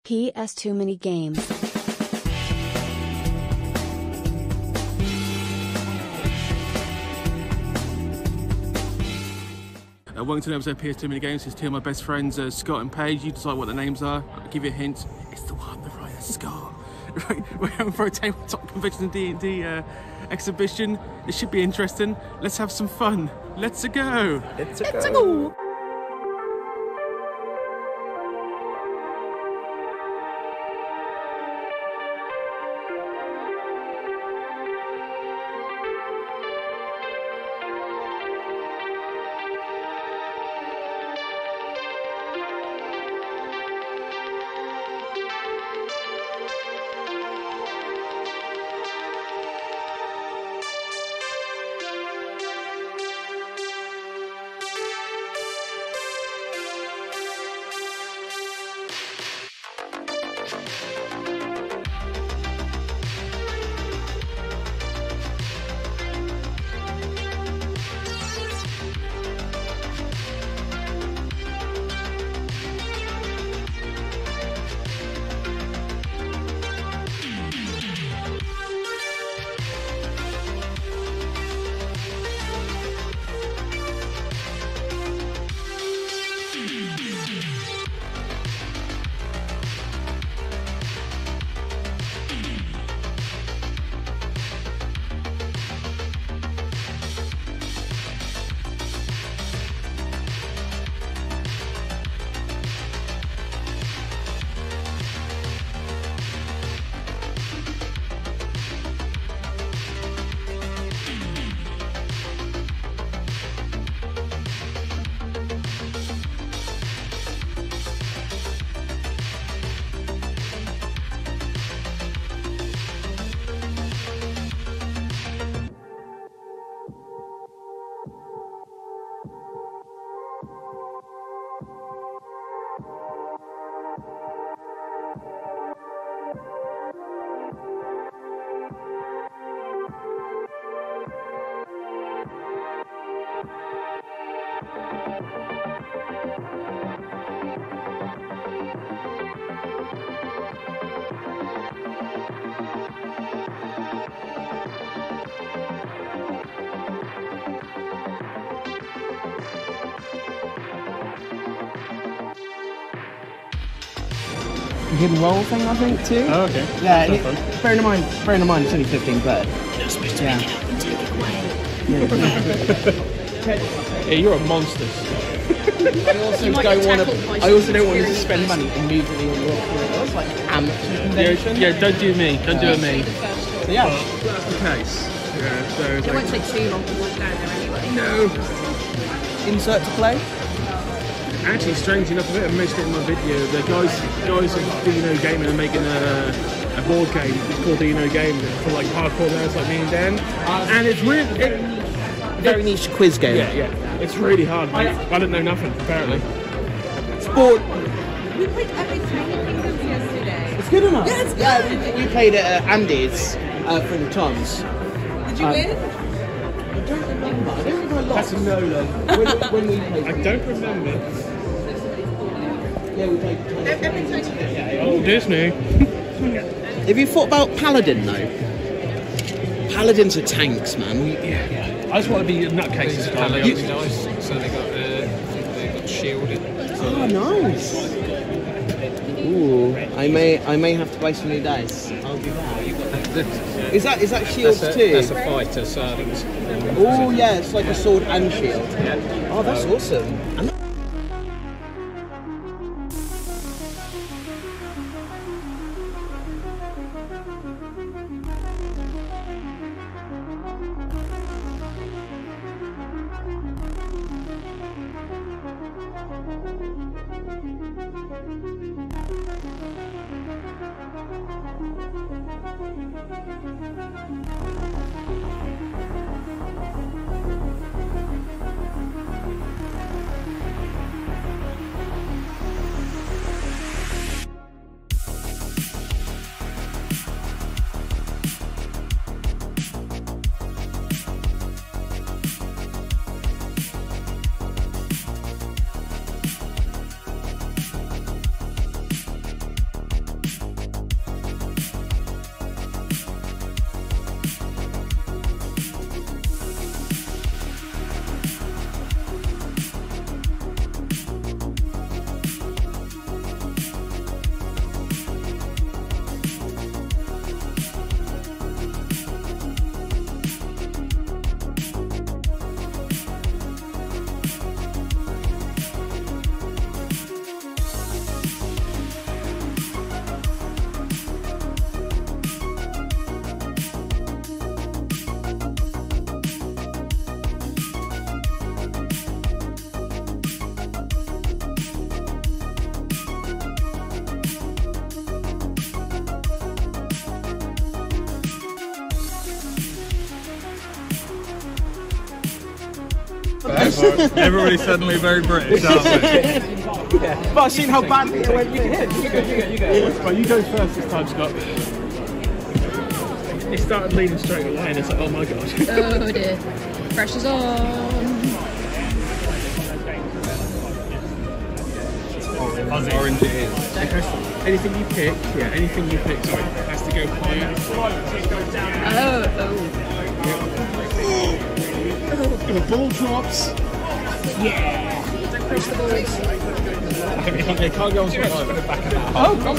PS2ManyGames. Welcome to another episode of PS2ManyGames. It's two of my best friends, Scott and Paige. You decide what the names are. I'll give you a hint. It's the one, the right, Scott. Right, we're going for a Tabletop Convention and D&D exhibition. It should be interesting. Let's have some fun. Let's go. Let's go. Hidden roll thing, I think, too. Oh, okay. Yeah, bearing in mind, it's only 15 quid. You're supposed to pick it up and take it away. Hey, you're a monster. I also don't want to spend money immediately on your that's like amateur convention. Yeah, don't do me. Don't do me. So yeah, That's the case. Yeah, so it's It won't take too long to walk down there anyway. no. insert to play. Actually, strangely enough, I mentioned it in my video. The guys at Dino Gaming are making a board game. It's called Dino Games for like hardcore nerds like me and Dan. And it's really Very niche quiz game. yeah. It's really hard, mate. I didn't know nothing apparently. Sport. We played Epic Tiny Kingdoms yesterday. It's good enough. Yeah, it's good. Yeah, we played it at Andy's for the Toms. Did you win? I don't remember. I don't think I lost. That's a no then. when we played. I don't remember. Yeah, we played. Epic Tiny Kingdoms. Oh, Disney. Have you thought about Paladin though? Paladins are tanks, man. I just want to be nutcases. Paladins nice, so they got shielded. Oh, nice. Ooh, I may have to buy some new dice. I'll do that. Is that shields too? That's a fighter, so Oh yeah, it's like a sword and shield. yeah. Oh, that's awesome. Everybody's suddenly very British, aren't they? But I've seen how badly it went. You go. Right, you go first this time, Scott. He started leaning straight away and it's like, oh my god. Oh dear. Pressure's on. Orange it is. Anything you pick, anything you pick, sorry, has to go higher. If a ball drops, Don't push the balls. it can't go on so high. Can't go on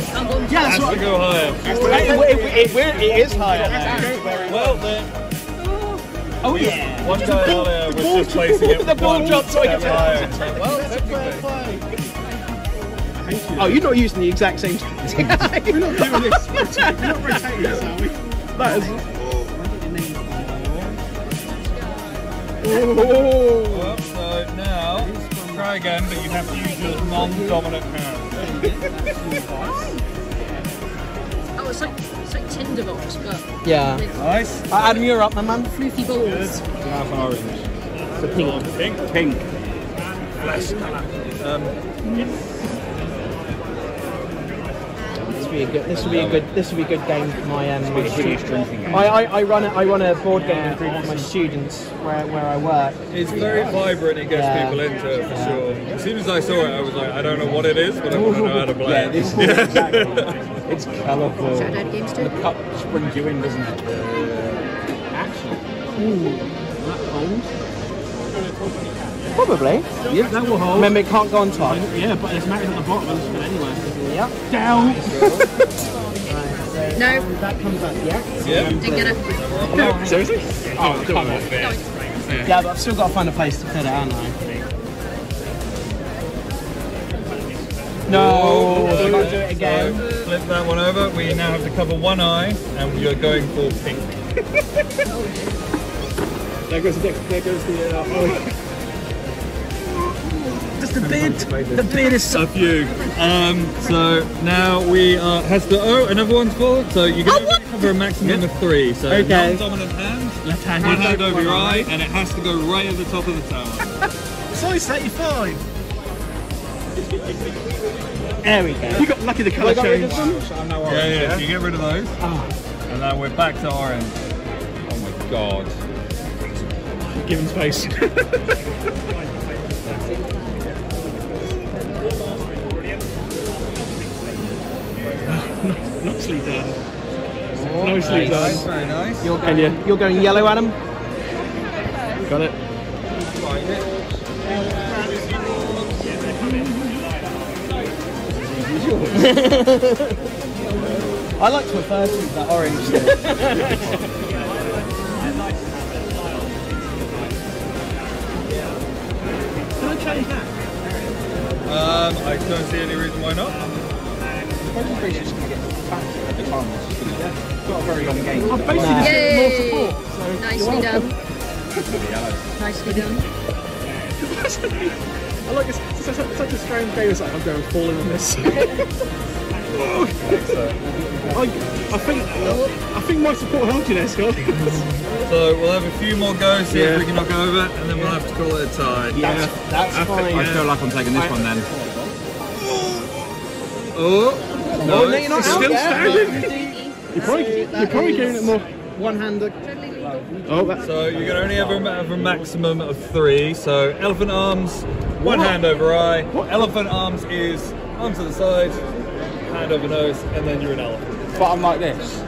Yeah, that's Has to go higher. It is higher. Well then, Oh yeah. one guy earlier was just placing it The ball one dropped so step I can- higher. Well, Oh, you're not using the exact same strategy. We're not doing this. We're not rotating this, are we? That is. well, so now, try again, but you have to use your non-dominant hand. Oh, it's like tinderbox, but Yeah. Nice. Adam, you're up, my man. floofy balls. Half orange. Pink. This will be a good game for my my students. I run a board game group for my students where I work. It's very vibrant, it gets Yeah. people into it for sure. As soon as I saw it, I was like, I don't know what it is, but I want to know how to play it. Exactly. It's colourful. Saturday games too. The cup springs you in, doesn't it? Probably. Yeah, that will hold. Remember, it can't go on top. Yeah, but it's mounted at the bottom and it's good anyway. Yep. Down. No, That comes up. Yeah. Yeah. didn't get it. Seriously? Oh, come on. Yeah, but I've still got to find a place to put it, haven't I? No, do not do it again. So, flip that one over. We now have to cover one eye, and we are going for pink. There goes the Just the beard. The beard is so. A few. So now we are has to. Oh, another one's full. So you can only cover a maximum of 3. So Okay. non-dominant hand, left hand. one hand over your eye, and it has to go right at the top of the tower. Size 35. There we go. You got lucky the colour change. Yeah. So you get rid of those, and now we're back to orange. Oh my god. Give him space. Nicely done. Nicely done. Very nice. You're going yellow, Adam. Got it. I like to refer to that orange. Can I change that? I don't see any reason why not. Got a very long game. I've basically just Yay! got more support. So Nicely done. Nicely done. I like this. It's such a strange game. It's like I'm going falling on this. I think my support helped you there, Scott. So we'll have a few more goes, see if we can knock over it, and then we'll have to call it a tie. Yeah, that's fine. I feel like I'm taking this one then. Oh, No, you're not Still standing. You're probably giving it more. One-handed. Oh, that's so you can only have a maximum of 3. So elephant arms, one hand over eye. Elephant arms is arms to the side, hand over nose, and then you're an elephant. But I'm like this.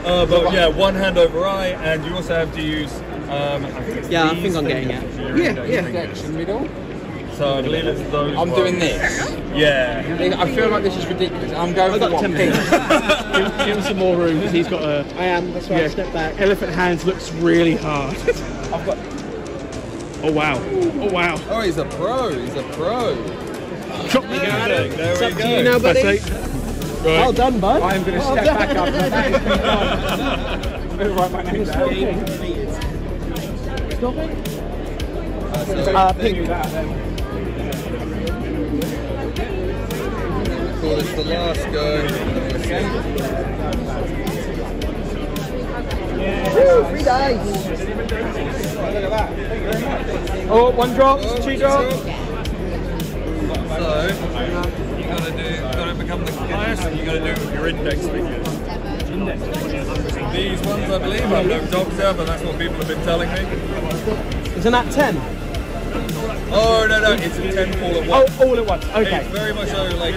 But yeah, one hand over eye, and you also have to use. I think I'm getting it. yeah. Middle. So I believe it's those. I'm doing this. Yeah. I feel like this is ridiculous. I'm going for got 10 one pink. Give him some more room because he's got a. I am. That's why I step back. Elephant hands looks really hard. I've got. Oh wow. Oh wow. Oh, he's a pro. He's a pro. Drop me down. There It's we up to go. you now, buddy. That's it. Well done, bud. I'm going to step back up. I'm going to write my name down. Pink. Call this the last go. Woo, 3 dice. Oh, one drops, two drops. So you gotta become the highest, and you gotta do it with your index fingers. These ones, I believe, I've no dogs there, but that's what people have been telling me. Isn't that 10? Oh no, it's a 10 fall at once. Oh, all at once. Okay. It's very much so like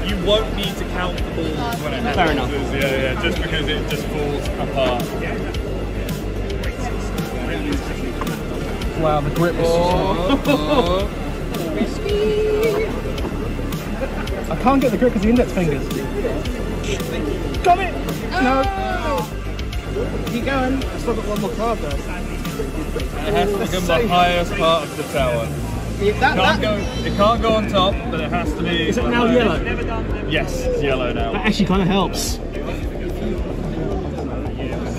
you won't need to count the balls when it happens. Fair enough. Yeah, just because it just falls apart. Wow, the grip is I can't get the grip with the index fingers. Got it! No! Keep going. I've still got one more card though. It has to become the highest part of the tower. It can't go on top, but it has to be. Is it now yellow? Yes, it's yellow now. That actually kind of helps.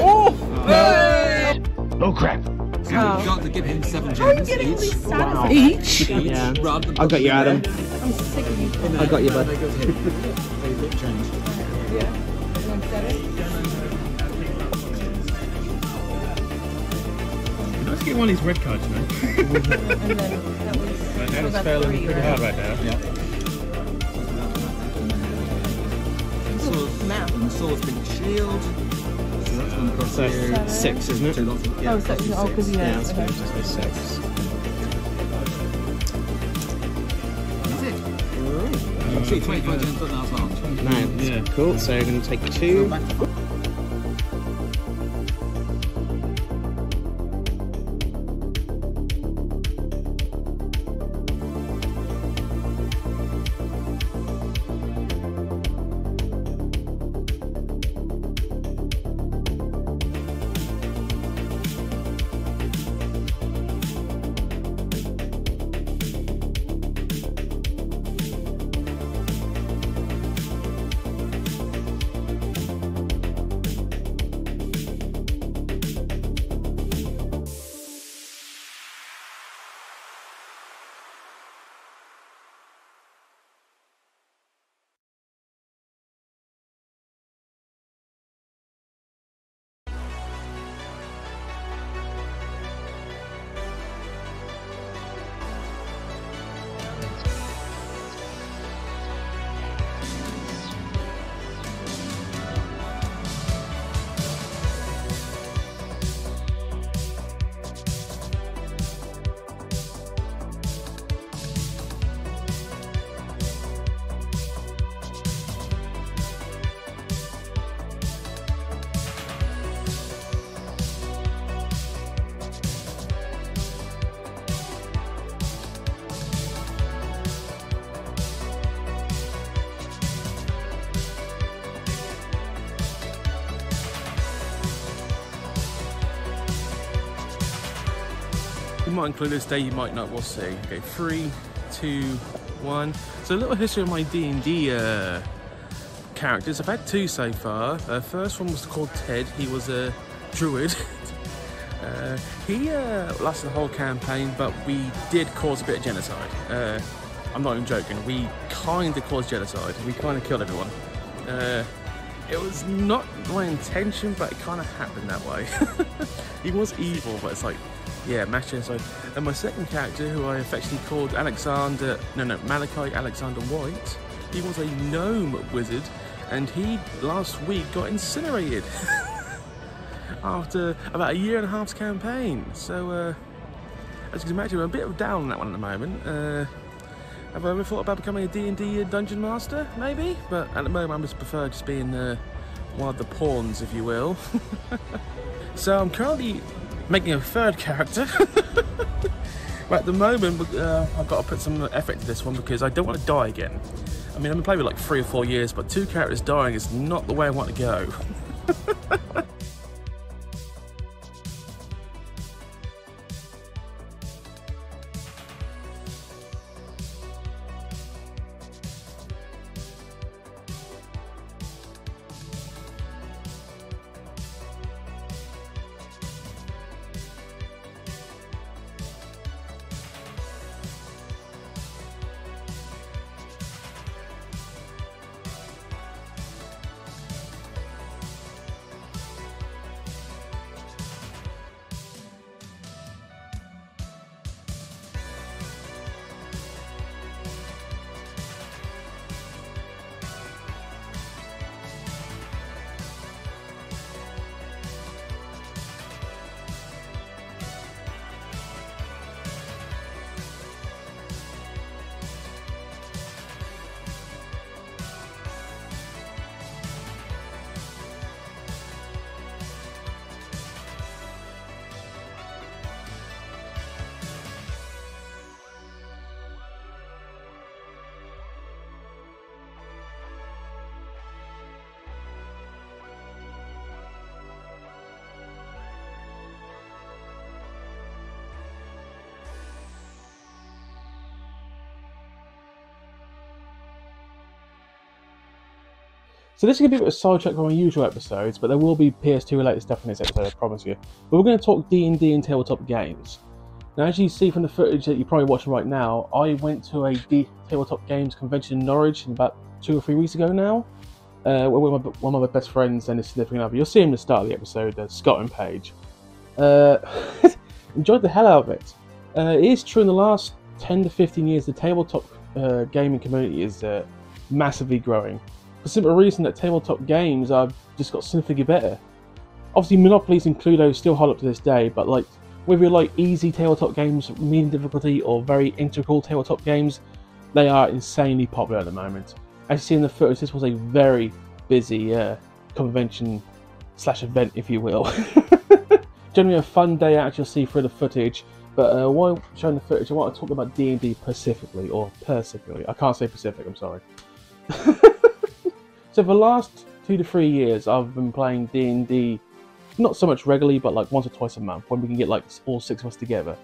Oh! Oh crap! You've got to give him 7 gems each. Wow. Each? Yeah. Rather than I got you, Adam. I'm sick of you. I got you, bud. they go to him. They look changed. Let's get one of these red cards, man. And then that was It's failing pretty hard right now. Yeah. now. And the sword's been shield. So that's going across So here. 6, isn't it? Two lots of, Oh, so, because Yeah, yeah. that's Okay. good. So 6. That's it. See, 25 gems doesn't last long. Nice. Cool. So we're going to take 2. Back to You might include this day, you might not, we'll see. Okay, 3, 2, 1. So a little history of my D&D characters. I've had 2 so far. First one was called Ted. He was a druid. He lasted the whole campaign, but we did cause a bit of genocide. I'm not even joking. We kind of caused genocide. We kind of killed everyone. It was not my intention, but it kind of happened that way. He was evil, but it's like, yeah, mass genocide. And my second character, who I affectionately called Malachi Alexander White, he was a gnome wizard, and he last week got incinerated after about 1.5 years campaign. So, as you can imagine, I'm a bit of down on that one at the moment. Have I ever thought about becoming a D&D dungeon master? Maybe, but at the moment I just prefer just being one of the pawns, if you will. So I'm currently making a third character. But at the moment, I've got to put some effort into this one because I don't want to die again. I mean, I've been playing for like 3 or 4 years, but 2 characters dying is not the way I want to go. So this is going to be a bit of a sidetrack from our usual episodes, but there will be PS2 related stuff in this episode, I promise you. But we're going to talk D&D and tabletop games. Now, as you see from the footage that you're probably watching right now, I went to a Tabletop Games Convention in Norwich about 2 or 3 weeks ago now. With one of my best friends and his significant other. You'll see him at the start of the episode, Scott and Paige. Enjoyed the hell out of it. It is true in the last 10 to 15 years the tabletop gaming community is massively growing. For the simple reason that tabletop games have just got significantly better. Obviously Monopolies and Cluedo still hold up to this day, but like whether you like easy tabletop games, medium difficulty, or very integral tabletop games, they are insanely popular at the moment. As you see in the footage, this was a very busy convention / event, if you will. Generally a fun day out, you'll see through the footage, but while showing the footage, I want to talk about D&D specifically, or Pacifically. I can't say Pacific, I'm sorry. So for the last 2 to 3 years, I've been playing D&D, not so much regularly, but like once or twice a month, when we can get like all 6 of us together.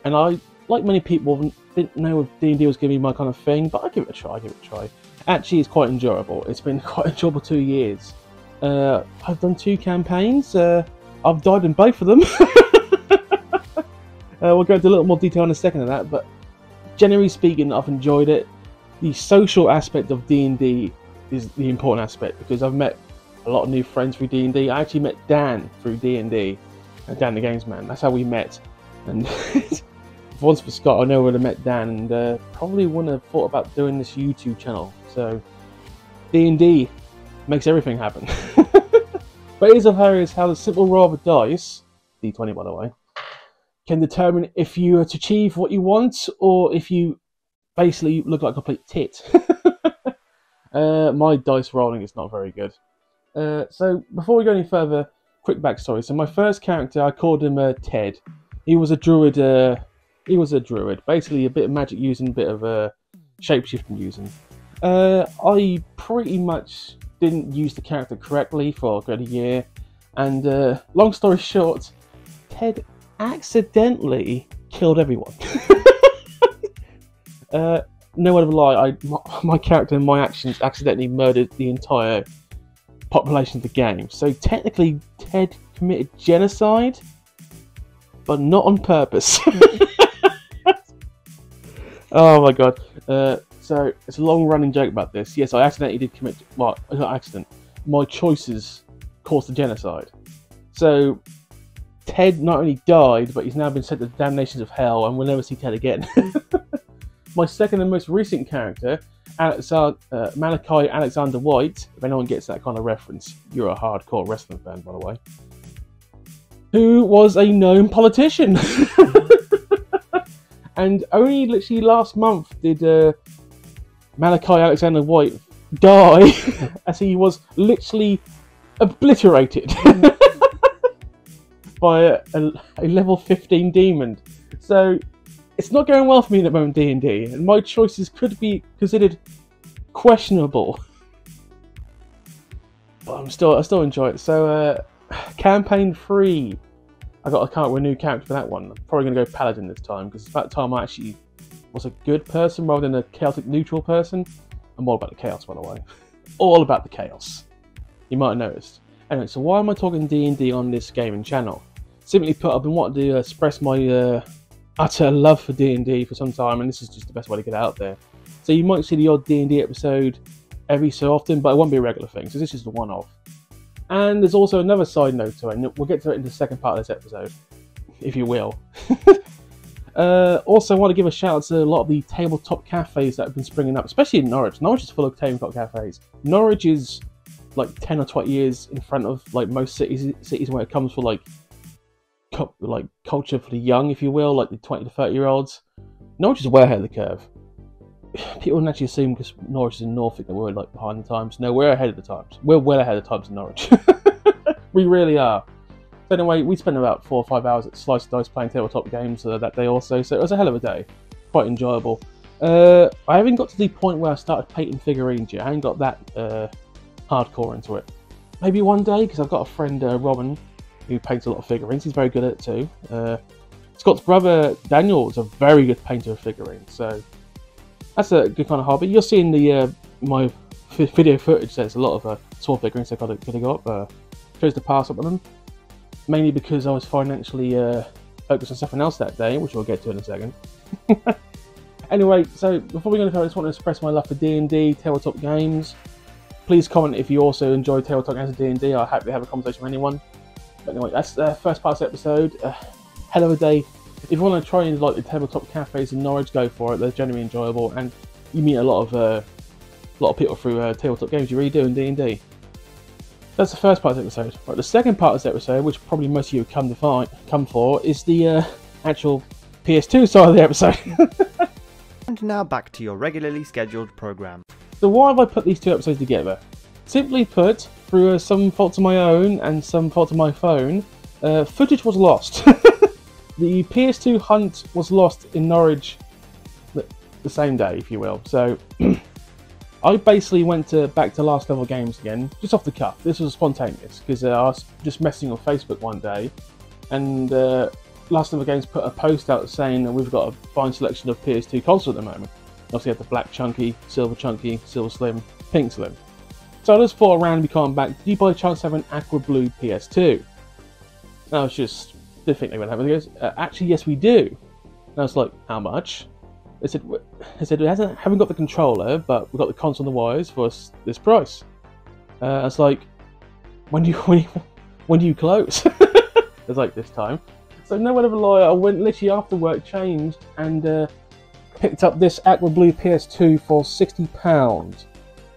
And I, like many people, didn't know if D&D was going to be my kind of thing, but I give it a try, Actually, it's quite enjoyable. It's been quite enjoyable 2 years. I've done 2 campaigns. I've died in both of them. We'll go into a little more detail in a second of that, but generally speaking, I've enjoyed it. The social aspect of D&D is the important aspect, because I've met a lot of new friends through D&D. I actually met Dan through D&D, Dan the Games Man. That's how we met. And once for Scott, I never would have met Dan, and probably wouldn't have thought about doing this YouTube channel. So D&D makes everything happen. But it is hilarious how the simple roll of a dice, D20 by the way, can determine if you are to achieve what you want, or if you basically look like a complete tit. My dice rolling is not very good. So before we go any further, quick backstory. So my first character, I called him Ted. He was a druid. Basically a bit of magic using, a bit of shapeshifting using. I pretty much didn't use the character correctly for a good year, and long story short, Ted accidentally killed everyone. No word of a lie, my character and my actions accidentally murdered the entire population of the game. So technically, Ted committed genocide, but not on purpose. Oh my god. So it's a long-running joke about this. Yes, I accidentally did commit. Well, not accident. My choices caused the genocide. So Ted not only died, but he's now been sent to the damnations of hell, and we'll never see Ted again. My second and most recent character, Malachi Alexander White. If anyone gets that kind of reference, you're a hardcore wrestling fan, by the way. Who was a known politician. And only literally last month did Malachi Alexander White die, as he was literally obliterated by a level 15 demon. So it's not going well for me at the moment, D&D, and my choices could be considered questionable. But I still enjoy it. So campaign 3. I can't remember a new character for that one. I'm probably going to go Paladin this time, because it's about time I actually was a good person rather than a chaotic neutral person. I'm all about the chaos, by the way. All about the chaos. You might have noticed. Anyway, so why am I talking D&D on this gaming channel? Simply put, I've been wanting to express my utter love for D&D for some time, and this is just the best way to get out there. So you might see the odd D&D episode every so often, but it won't be a regular thing, so this is the one-off. And there's also another side note to it, and we'll get to it in the second part of this episode, if you will. Also, I want to give a shout out to a lot of the tabletop cafes that have been springing up, especially in Norwich. Norwich is full of tabletop cafes. Norwich is like 10 or 20 years in front of like most cities when it comes for like culture for the young, if you will, like the 20 to 30-year-olds. Norwich is way ahead of the curve. People wouldn't actually assume because Norwich is in Norfolk that we're like behind the times. No, we're ahead of the times. We're well ahead of the times in Norwich. We really are. So anyway, we spent about 4 or 5 hours at Slice of Dice playing tabletop games that day also, so it was a hell of a day. Quite enjoyable. I haven't got to the point where I started painting figurines yet. I haven't got that hardcore into it. Maybe one day, because I've got a friend, Robin, who paints a lot of figurines. He's very good at it too. Scott's brother, Daniel, is a very good painter of figurines, so that's a good kind of hobby. You'll see in the my video footage, there's a lot of small figurines that got to go up. Chose to pass up on them, mainly because I was financially focused on something else that day, which we'll get to in a second. Anyway, so before we go any further, I just want to express my love for D&D, tabletop games. Please comment if you also enjoy tabletop games and D&D. I'll happily have a conversation with anyone. But anyway, that's the first part of this episode. Hell of a day. If you want to try and like the tabletop cafes in Norwich, go for it. They're genuinely enjoyable, and you meet a lot of people through tabletop games. You really do in D&D. That's the first part of this episode. Right, the second part of this episode, which probably most of you have come for, is the actual PS2 side of the episode. And now back to your regularly scheduled program. So why have I put these two episodes together? Simply put, through some faults of my own and some faults of my phone, footage was lost. The PS2 hunt was lost in Norwich the same day, if you will. So I basically went back to Last Level Games again, just off the cuff. This was spontaneous, because I was just messing on Facebook one day, and Last Level Games put a post out saying that we've got a fine selection of PS2 consoles at the moment. Obviously, you have the black chunky, silver slim, pink slim. So I just thought around me coming back, do you by chance have an aqua blue PS2? Now it's just the thing they went have. Goes, actually, yes, we do. And I was like, how much? They said we haven't got the controller, but we've got the console and the wires for this price. I was like, when do you close? It was like this time. So no word of a lie, I went literally after work, changed, and picked up this aqua blue PS2 for £60.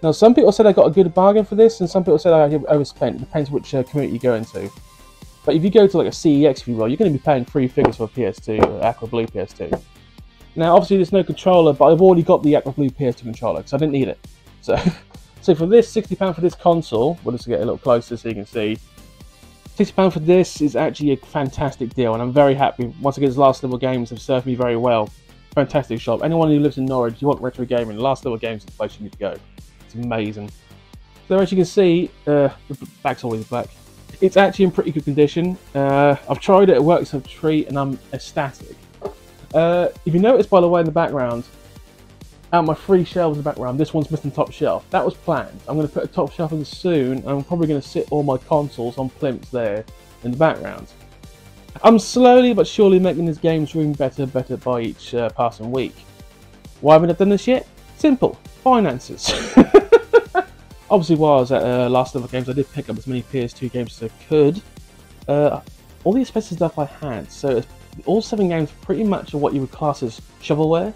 Now some people said I got a good bargain for this, and some people said I overspent. It depends which community you go into. But if you go to like a CEX, if you will, you're going to be paying 3 figures for a PS2, aqua blue PS2. Now obviously there's no controller, but I've already got the aqua blue PS2 controller, because I didn't need it. So for this, £60 for this console, we'll just get a little closer so you can see. £60 for this is actually a fantastic deal, and I'm very happy. Once again, Last Level Games have served me very well. Fantastic shop. Anyone who lives in Norwich, you want retro gaming, Last Level Games is the place you need to go. It's amazing. So as you can see, the back's always black. It's actually in pretty good condition. I've tried it, it works a treat, and I'm ecstatic. If you notice, by the way, in the background, out my 3 shelves in the background, this one's missing top shelf. That was planned. I'm going to put a top shelf in soon, and I'm probably going to sit all my consoles on plinths there in the background. I'm slowly but surely making this game's room better by each passing week. Why haven't I done this yet? Simple. Finances. Obviously, while I was at Last Level Games, I did pick up as many PS2 games as I could. All the expensive stuff I had, so all 7 games pretty much are what you would class as shovelware.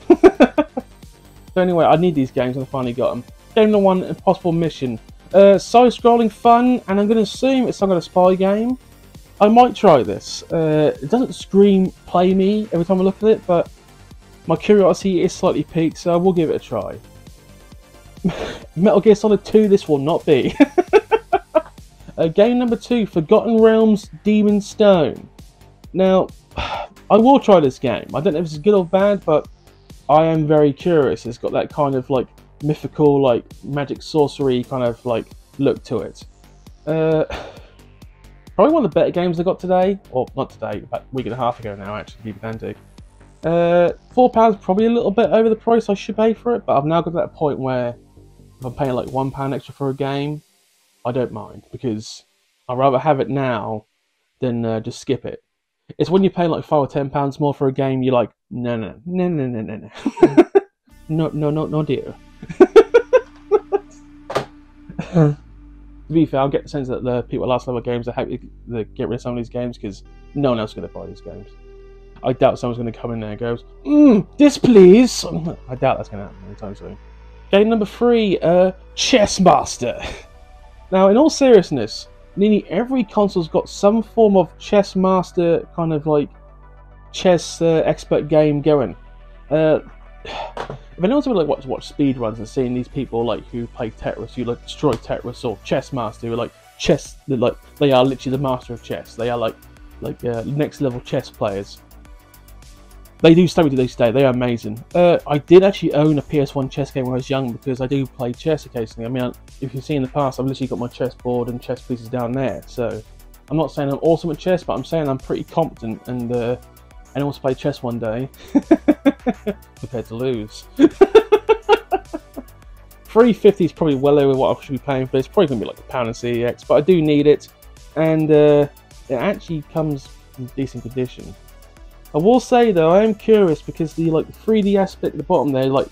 So anyway, I need these games and I finally got them. Game number 1, Impossible Mission. Side-scrolling fun, and I'm going to assume it's some kind of spy game. I might try this. It doesn't scream play me every time I look at it, but my curiosity is slightly piqued, so I will give it a try. Metal Gear Solid 2, this will not be. Game number 2, Forgotten Realms Demon Stone. Now, I will try this game. I don't know if it's good or bad, but I am very curious. It's got that kind of like mythical, like magic sorcery kind of like look to it. Probably one of the better games I got today, or not today, about a week and a half ago now, actually, to be pedantic. £4, probably a little bit over the price I should pay for it, but I've now got to that point where if I'm paying like £1 extra for a game, I don't mind, because I'd rather have it now than just skip it. It's when you're paying like £5 or £10 more for a game, you're like, no, dear. To be fair, I'll get the sense that the people at Last Level Games are happy to get rid of some of these games because no one else is going to buy these games. I doubt someone's going to come in there and goes, this please. I doubt that's going to happen anytime soon. Game number 3, Chess Master. Now, in all seriousness, nearly every console's got some form of Chess Master kind of like chess expert game going. If anyone's ever like watch speed runs and seeing these people like who play Tetris, who like destroy Tetris, or Chess Master, who are like chess, they are literally the master of chess. They are like next level chess players. They do study to this day. They are amazing. I did actually own a PS1 chess game when I was young because I do play chess occasionally. I mean, if you've seen in the past, I've literally got my chessboard and chess pieces down there. So I'm not saying I'm awesome at chess, but I'm saying I'm pretty competent, and anyone wants to play chess one day, prepared to lose. $3.50 is probably well over what I should be paying for this. Probably going to be like £1 in CEX, but I do need it, and it actually comes in decent condition. I will say though, I am curious because the 3D aspect at the bottom there, like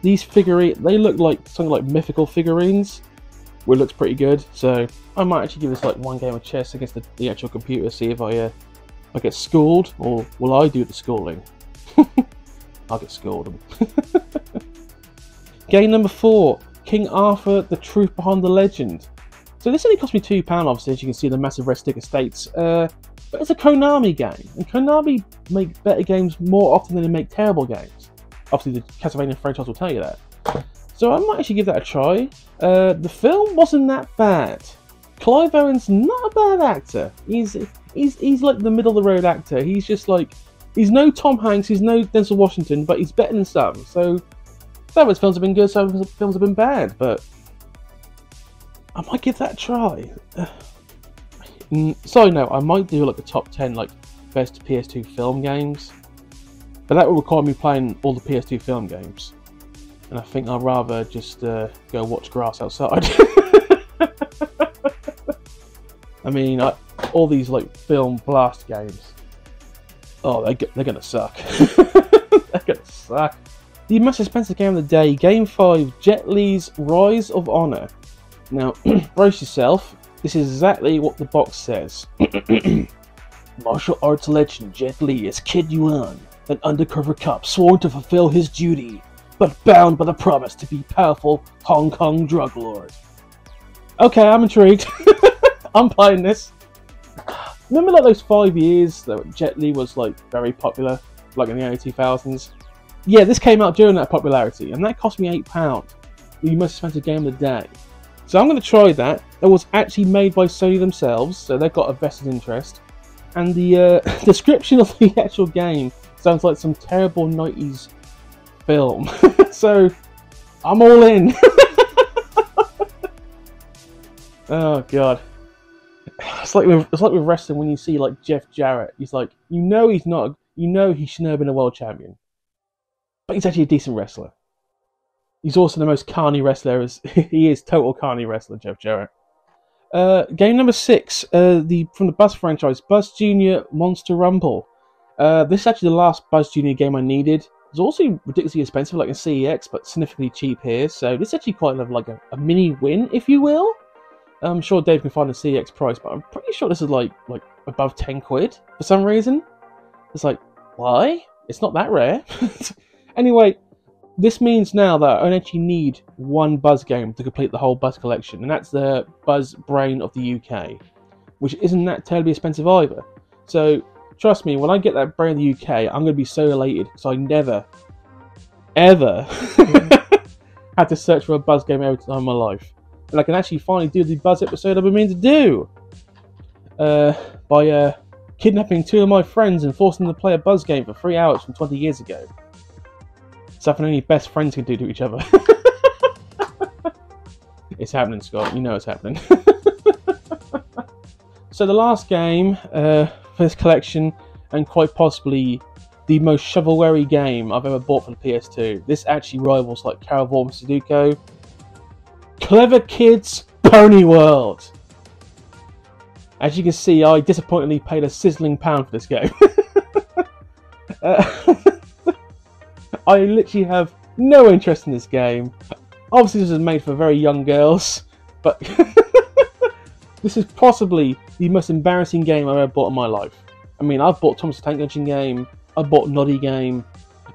these figurines, they look like something like mythical figurines, which looks pretty good. So I might actually give this like one game of chess against the actual computer, see if I get schooled, or will I do the schooling? I'll get schooled. Game number 4, King Arthur: The Truth Behind the Legend. So this only cost me £2, obviously, as you can see the massive red sticker states. But it's a Konami game, and Konami make better games more often than they make terrible games. Obviously the Castlevania franchise will tell you that. So I might actually give that a try. The film wasn't that bad. Clive Owen's not a bad actor. He's like the middle of the road actor. He's just like, he's no Tom Hanks, he's no Denzel Washington, but he's better than some. So some of his films have been good, some of his films have been bad, but I might give that a try. Sorry, no, I might do like a top 10 like best PS2 film games, but that would require me playing all the PS2 film games, and I think I'd rather just go watch grass outside. I mean, all these like film blast games, oh, they're gonna suck. They're gonna suck. The most expensive game of the day, Game 5, Jet Li's Rise of Honor. Now, brace yourself. This is exactly what the box says. Martial arts legend Jet Li is Kid Yuan, an undercover cop sworn to fulfill his duty, but bound by the promise to be powerful Hong Kong drug lord. Okay, I'm intrigued. I'm playing this. Remember like those 5 years that Jet Li was like very popular, like in the early 2000s? Yeah, this came out during that popularity, and that cost me £8. The most expensive game of the day. So I'm going to try that. It was actually made by Sony themselves, so they've got a vested interest. And the description of the actual game sounds like some terrible 90s film. So I'm all in. Oh god. It's like with wrestling when you see like Jeff Jarrett. He's like, you know he should never have been a world champion, but he's actually a decent wrestler. He's also the most carny wrestler. He is total carny wrestler, Jeff Jarrett. Game number 6, from the Buzz franchise, Buzz Jr. Monster Rumble. This is actually the last Buzz Jr. game I needed. It's also ridiculously expensive, like in CEX, but significantly cheap here. So this is actually quite like a mini win, if you will. I'm sure Dave can find the CEX price, but I'm pretty sure this is like above 10 quid for some reason. It's like, why? It's not that rare. Anyway, this means now that I only actually need one Buzz game to complete the whole Buzz collection, and that's the Buzz Brain of the UK, which isn't that terribly expensive either. So, trust me, when I get that Brain of the UK, I'm going to be so elated, because I never, ever had to search for a Buzz game every time in my life. And I can actually finally do the Buzz episode I've been meaning to do, by kidnapping 2 of my friends and forcing them to play a Buzz game for 3 hours from 20 years ago. Something only best friends can do to each other. It's happening, Scott. You know it's happening. So the last game for this collection, and quite possibly the most shovelware game I've ever bought for the PS2. This actually rivals like Caraval Sudoku. Clever Kids Pony World. As you can see, I disappointingly paid a sizzling £1 for this game. I literally have no interest in this game. Obviously this is made for very young girls, but this is possibly the most embarrassing game I've ever bought in my life. I mean, I've bought Thomas the Tank Engine game, I bought Noddy game,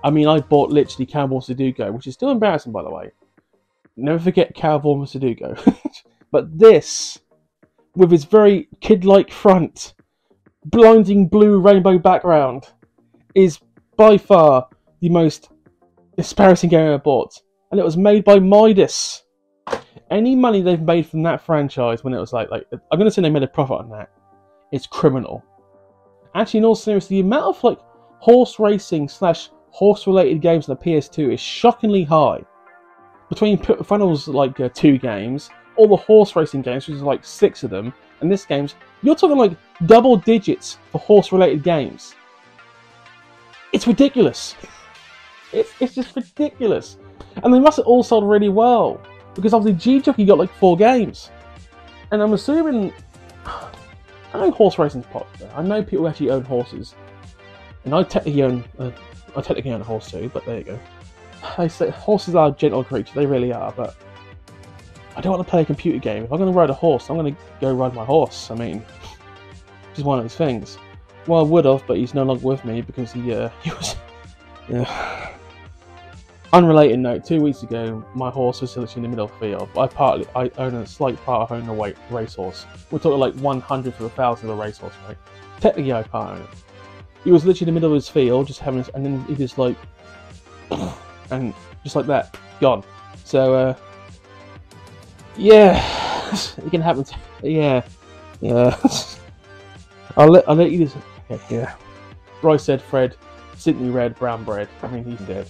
I mean, I bought literally Cowboy Sudoku, which is still embarrassing by the way. Never forget Cowboy Sudoku. But this, with its very kid-like front, blinding blue rainbow background, is by far the most embarrassing game I ever bought, and it was made by Midas. Any money they've made from that franchise, when it was like I'm gonna say they made a profit on that, it's criminal. Actually, in all seriousness, the amount of like horse racing / horse related games on the PS2 is shockingly high. Between Funnel's like 2 games, all the horse racing games, which is like 6 of them, and this game's, you're talking like double digits for horse related games. It's ridiculous. It's just ridiculous. And they must have all sold really well. because obviously G-Jockey got like 4 games, and I'm assuming, I know horse racing's popular. I know people actually own horses, and I technically own a horse too. But there you go. They say horses are gentle creatures, they really are. But I don't want to play a computer game. If I'm going to ride a horse, I'm going to go ride my horse. I mean, just one of those things. Well, I would have, but he's no longer with me because he was. Yeah. Unrelated note: 2 weeks ago, my horse was literally in the middle of the field. I own a slight part of owning a racehorse. We're talking like 100 for 1,000 of a racehorse, right? Technically, I part own it. He was literally in the middle of his field, just having, and then he just like, and just like that, gone. So, yeah, it can happen. Yeah. I'll let you just. Okay, yeah. Bryce said, Fred, simply red, brown bread. I mean, he's dead.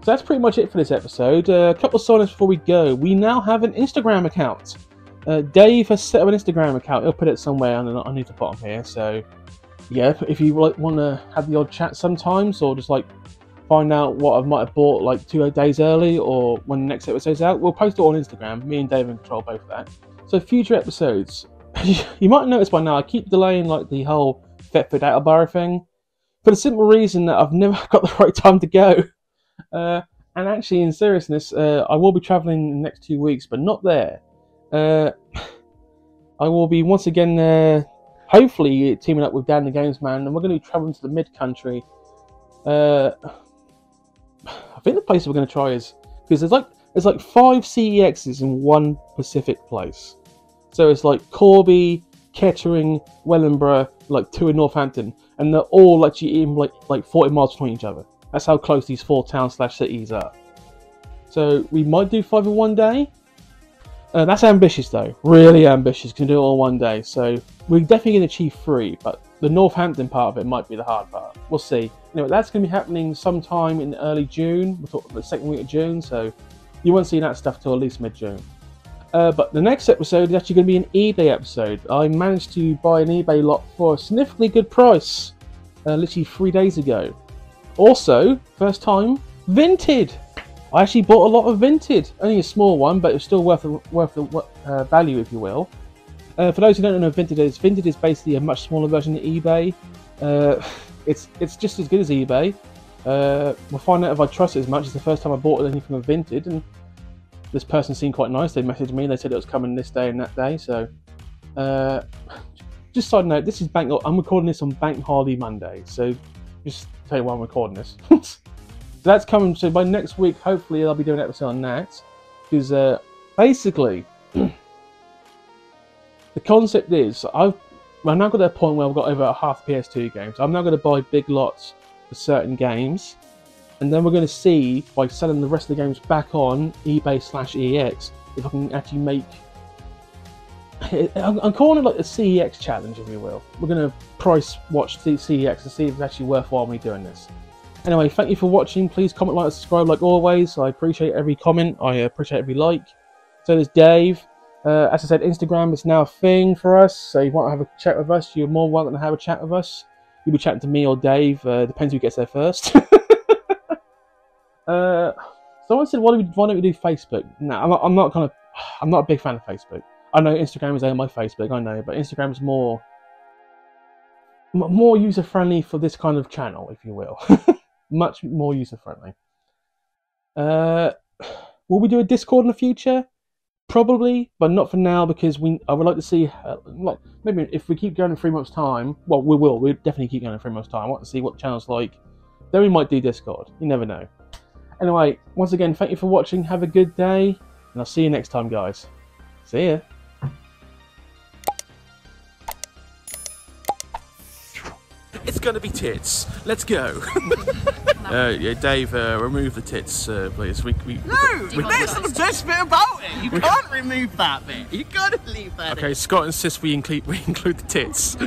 So that's pretty much it for this episode. A couple of sign-ups before we go. We now have an Instagram account. Dave has set up an Instagram account. He'll put it somewhere, and I need to put on here. So, yeah, if you like, want to have the odd chat sometimes, or just like find out what I might have bought like 2 days early, or when the next episode's out, we'll post it on Instagram. Me and Dave control both of that. So future episodes, you might notice by now I keep delaying like the whole Thetford Attleborough thing, for the simple reason that I've never got the right time to go. And actually, in seriousness, I will be travelling in the next 2 weeks, but not there. I will be once again, hopefully, teaming up with Dan the Games Man, and we're going to be travelling to the mid-country. I think the place we're going to try is, because there's like 5 CEXs in one specific place. So it's like Corby, Kettering, Wellingborough, like 2 in Northampton, and they're all actually in like 40 miles between each other. That's how close these 4 towns/cities are. So we might do 5 in one day. That's ambitious though, really ambitious. Can do it all one day. So we're definitely going to achieve 3, but the Northampton part of it might be the hard part. We'll see. Anyway, that's going to be happening sometime in early June. We're talking the 2nd week of June, so you won't see that stuff till at least mid-June. But the next episode is actually going to be an eBay episode. I managed to buy an eBay lot for a significantly good price, literally 3 days ago. Also, first time, Vinted. I actually bought a lot of Vinted. Only a small one, but it's still worth the value, if you will. For those who don't know what Vinted is basically a much smaller version of eBay. It's just as good as eBay. We'll find out if I trust it as much. It's the first time I bought anything from Vinted, and this person seemed quite nice. They messaged me. They said it was coming this day and that day. So, just side note, this is I'm recording this on Bank Holiday Monday. So, just tell you why I'm recording this. So that's coming. So by next week, hopefully, I'll be doing an episode on that. Because basically, the concept is I've now got to that point where I've got over half PS2 games. I'm now going to buy big lots for certain games, and then we're going to see by selling the rest of the games back on eBay/EX if I can actually make. I'm calling it like a CEX challenge, if you will. We're going to price watch CEX to see if it's actually worthwhile me doing this. Anyway, thank you for watching. Please comment, like, and subscribe like always. I appreciate every comment. I appreciate every like. So there's Dave. As I said, Instagram is now a thing for us. So you want to have a chat with us, you're more welcome to have a chat with us. You'll be chatting to me or Dave. Depends who gets there first. Someone said, why don't we do Facebook? No, I'm not a big fan of Facebook. I know Instagram is on my Facebook, I know, but Instagram is more user-friendly for this kind of channel, if you will. Much more user-friendly. Will we do a Discord in the future? Probably, but not for now, because I would like to see, maybe if we keep going in 3 months' time, well, we'll definitely keep going in 3 months' time. I want to see what the channel's like. Then we might do Discord. You never know. Anyway, once again, thank you for watching. Have a good day, and I'll see you next time, guys. See ya. It's gonna be tits. Let's go. Yeah, Dave, remove the tits, please. No, that's the best bit about it. You can't remove that bit. You gotta leave that. Okay, Scott insists we include the tits.